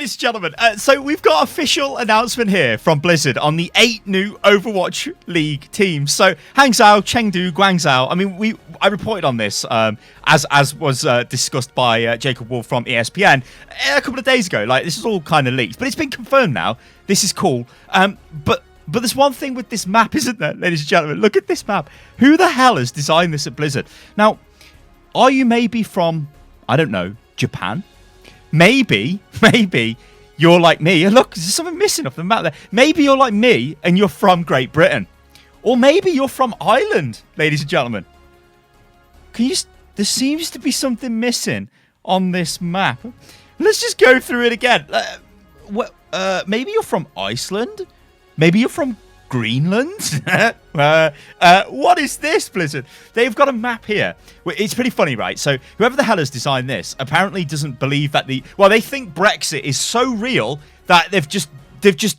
ladies and gentlemen, so we've got official announcement here from Blizzard on the 8 new Overwatch League teams. So Hangzhou, Chengdu, Guangzhou. I mean, I reported on this as was discussed by Jacob Wolf from ESPN a couple of days ago. Like, this is all kind of leaked, but it's been confirmed now. This is cool. But there's one thing with this map, isn't there, ladies and gentlemen? Look at this map. Who the hell has designed this at Blizzard? Now, are you maybe from, I don't know, Japan? Maybe you're like me. Look, there's something missing off the map there. Maybe you're like me and you're from Great Britain. Or maybe you're from Ireland, ladies and gentlemen. There seems to be something missing on this map. Let's just go through it again. Maybe you're from Iceland? Maybe you're from Greenland? What is this, Blizzard? They've got a map here. It's pretty funny, right? So whoever the hell has designed this apparently doesn't believe that they think Brexit is so real that they've just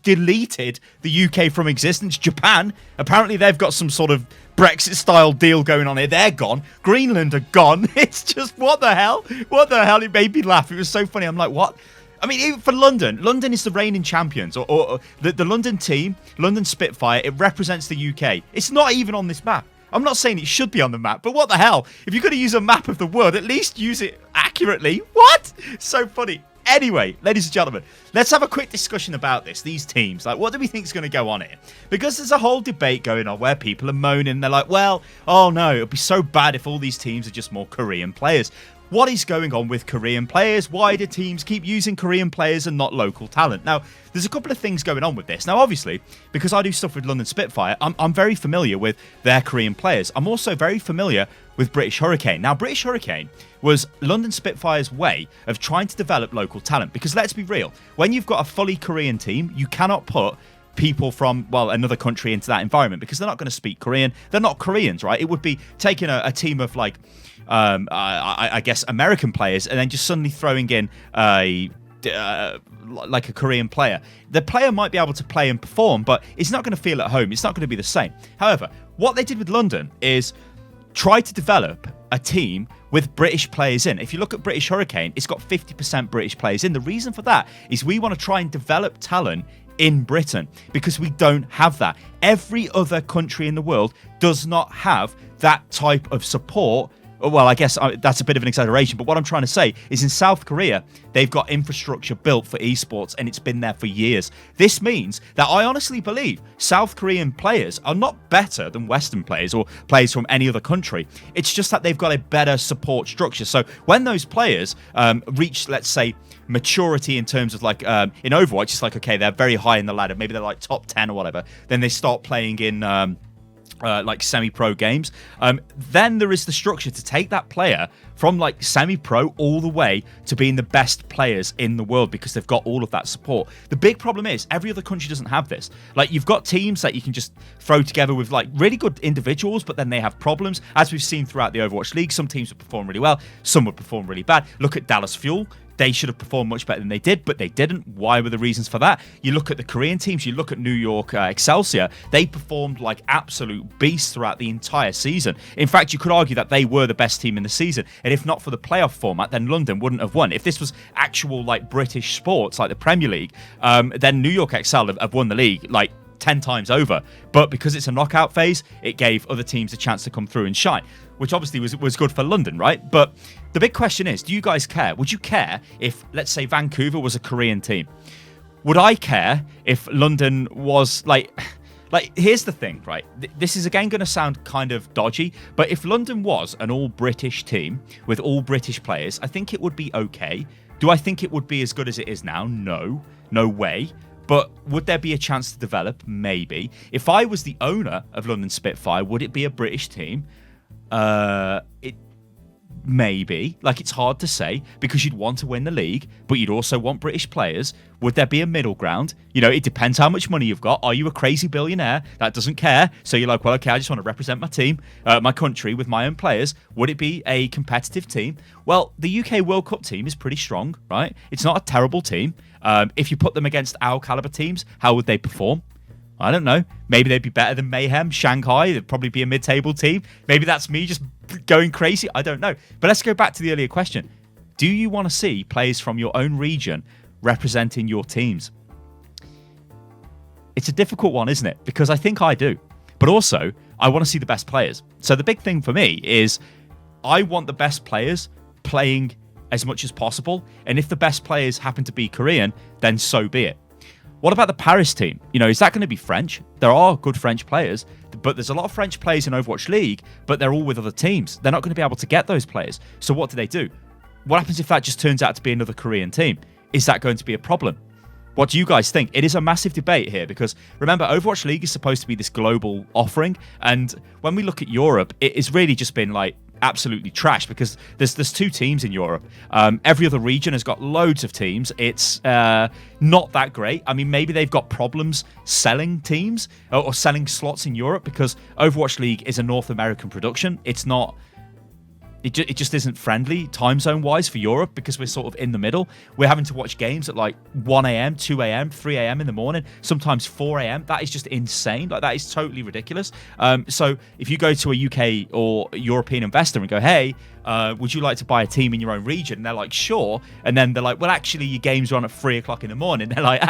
deleted the UK from existence. Japan, apparently they've got some sort of Brexit-style deal going on here. They're gone. Greenland are gone. It's just, what the hell? What the hell? It made me laugh. It was so funny. I'm like, what? I mean, even for London is the reigning champions, or the London team, London Spitfire, it represents the UK. It's not even on this map. I'm not saying it should be on the map, but what the hell? If you're going to use a map of the world, at least use it accurately. What? So funny. Anyway, ladies and gentlemen, let's have a quick discussion about these teams. Like, what do we think is going to go on here? Because there's a whole debate going on where people are moaning. They're like, well, oh no, it'd be so bad if all these teams are just more Korean players. What is going on with Korean players? Why do teams keep using Korean players and not local talent? Now, there's a couple of things going on with this. Now, obviously, because I do stuff with London Spitfire, I'm very familiar with their Korean players. I'm also very familiar with British Hurricane. Now, British Hurricane was London Spitfire's way of trying to develop local talent. Because let's be real, when you've got a fully Korean team, you cannot put people from, well, another country into that environment because they're not going to speak Korean. They're not Koreans, right? It would be taking a team of, like, I guess American players and then just suddenly throwing in like a Korean player. The player might be able to play and perform, but it's not going to feel at home. It's not going to be the same. However, what they did with London is try to develop a team with British players in. If you look at British Hurricane, it's got 50% British players in. The reason for that is we want to try and develop talent in Britain because we don't have that. Every other country in the world does not have that type of support. Well, I guess that's a bit of an exaggeration, but what I'm trying to say is in South Korea, they've got infrastructure built for esports and it's been there for years. This means that I honestly believe South Korean players are not better than Western players or players from any other country. It's just that they've got a better support structure. So when those players reach, let's say, maturity in terms of like in Overwatch, it's like, okay, they're very high in the ladder. Maybe they're like top 10 or whatever. Then they start playing in like semi-pro games, then there is the structure to take that player from like semi-pro all the way to being the best players in the world because they've got all of that support. The big problem is every other country doesn't have this. Like, you've got teams that you can just throw together with like really good individuals, but then they have problems. As we've seen throughout the Overwatch League, some teams would perform really well, some would perform really bad. Look at Dallas Fuel. They should have performed much better than they did, but they didn't. Why were the reasons for that? You look at the Korean teams, you look at New York Excelsior, they performed like absolute beasts throughout the entire season. In fact, you could argue that they were the best team in the season, and if not for the playoff format, then London wouldn't have won. If this was actual like British sports, like the Premier League, then New York Excel have won the league like 10 times over. But because it's a knockout phase, it gave other teams a chance to come through and shine, which obviously was good for London, right? But the big question is, do you guys care? Would you care if, let's say, Vancouver was a Korean team? Would I care if London was like, here's the thing, right? This is again going to sound kind of dodgy, but if London was an all-British team with all British players, I think it would be okay. Do I think it would be as good as it is now? No way. But would there be a chance to develop? Maybe. If I was the owner of London Spitfire, would it be a British team? It maybe. Like, it's hard to say because you'd want to win the league, but you'd also want British players. Would there be a middle ground? You know, it depends how much money you've got. Are you a crazy billionaire that doesn't care? So you're like, well, okay, I just want to represent my team, my country with my own players. Would it be a competitive team? Well, the UK World Cup team is pretty strong, right? It's not a terrible team. If you put them against our caliber teams, how would they perform? I don't know. Maybe they'd be better than Mayhem, Shanghai. They'd probably be a mid-table team. Maybe that's me just going crazy. I don't know. But let's go back to the earlier question. Do you want to see players from your own region representing your teams? It's a difficult one, isn't it? Because I think I do. But also, I want to see the best players. So the big thing for me is I want the best players playing as much as possible. And if the best players happen to be Korean, then so be it. What about the Paris team? Is that going to be French? There are good French players, but there's a lot of French players in Overwatch League, but they're all with other teams. They're not going to be able to get those players. So what do? What happens if that just turns out to be another Korean team? Is that going to be a problem? What do you guys think? It is a massive debate here because remember, Overwatch League is supposed to be this global offering. And when we look at Europe, it has really just been like absolutely trash because there's 2 teams in Europe. Every other region has got loads of teams. It's not that great. I mean, maybe they've got problems selling teams or selling slots in Europe because Overwatch League is a North American production. It's not. It just isn't friendly time zone wise for Europe because we're sort of in the middle. We're having to watch games at like 1 a.m., 2 a.m., 3 a.m. in the morning, sometimes 4 a.m. That is just insane. Like that is totally ridiculous. So if you go to a UK or European investor and go, hey, would you like to buy a team in your own region? And they're like, sure. And then they're like, well, actually, your games are on at 3 o'clock in the morning. They're like,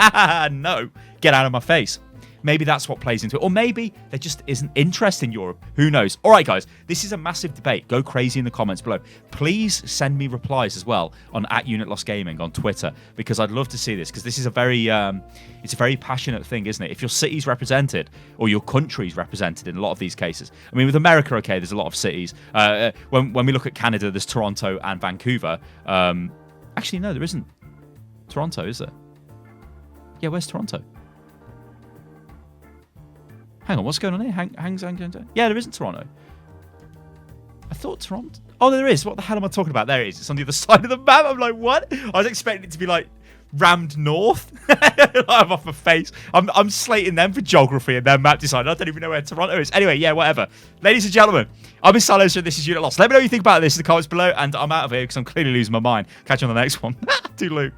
no, get out of my face. Maybe that's what plays into it. Or maybe there just isn't interest in Europe. Who knows? All right, guys, this is a massive debate. Go crazy in the comments below. Please send me replies as well on @UnitLostGaming on Twitter because I'd love to see this because this is a very it's a very passionate thing, isn't it? If your city's represented or your country's represented in a lot of these cases. I mean, with America, okay, there's a lot of cities. When we look at Canada, there's Toronto and Vancouver. Actually, no, there isn't Toronto, is there? Yeah, where's Toronto? Hang on, what's going on here? Yeah, there isn't Toronto. I thought Toronto. Oh, there is. What the hell am I talking about? There it is. It's on the other side of the map. I'm like, what? I was expecting it to be like rammed north. I'm off my face. I'm slating them for geography and their map design. I don't even know where Toronto is. Anyway, yeah, whatever. Ladies and gentlemen, I'm Silos, and this is Unit Lost. Let me know what you think about this in the comments below, and I'm out of here because I'm clearly losing my mind. Catch you on the next one. Toodaloo.